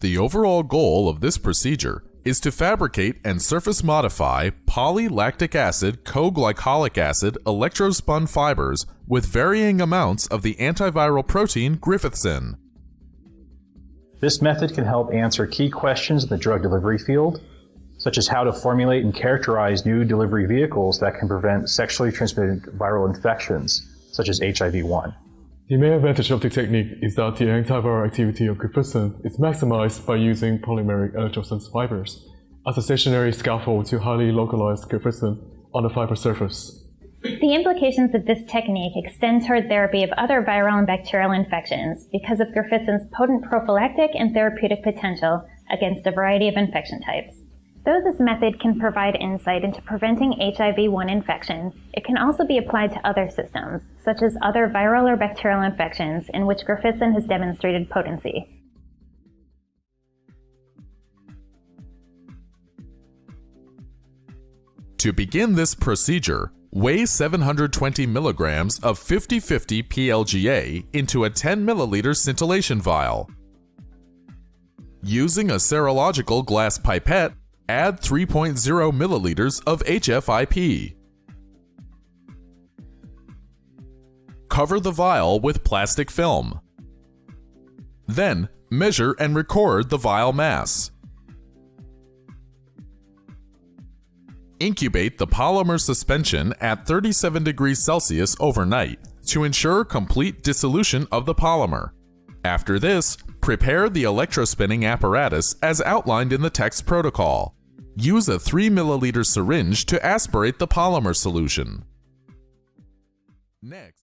The overall goal of this procedure is to fabricate and surface modify polylactic acid-co-glycolic acid electrospun fibers with varying amounts of the antiviral protein Griffithsin. This method can help answer key questions in the drug delivery field, such as how to formulate and characterize new delivery vehicles that can prevent sexually transmitted viral infections, such as HIV-1. The main advantage of the technique is that the antiviral activity of Griffithsin is maximized by using polymeric electrospun fibers as a stationary scaffold to highly localize Griffithsin on the fiber surface. The implications of this technique extend toward therapy of other viral and bacterial infections because of Griffithin's potent prophylactic and therapeutic potential against a variety of infection types. Though this method can provide insight into preventing HIV-1 infection, it can also be applied to other systems, such as other viral or bacterial infections in which Griffithsin has demonstrated potency. To begin this procedure, weigh 720 milligrams of 50/50 PLGA into a 10 milliliter scintillation vial. Using a serological glass pipette, add 3.0 milliliters of HFIP. Cover the vial with plastic film. Then, measure and record the vial mass. Incubate the polymer suspension at 37 degrees Celsius overnight to ensure complete dissolution of the polymer. After this, prepare the electrospinning apparatus as outlined in the text protocol. Use a 3 milliliter syringe to aspirate the polymer solution. Next,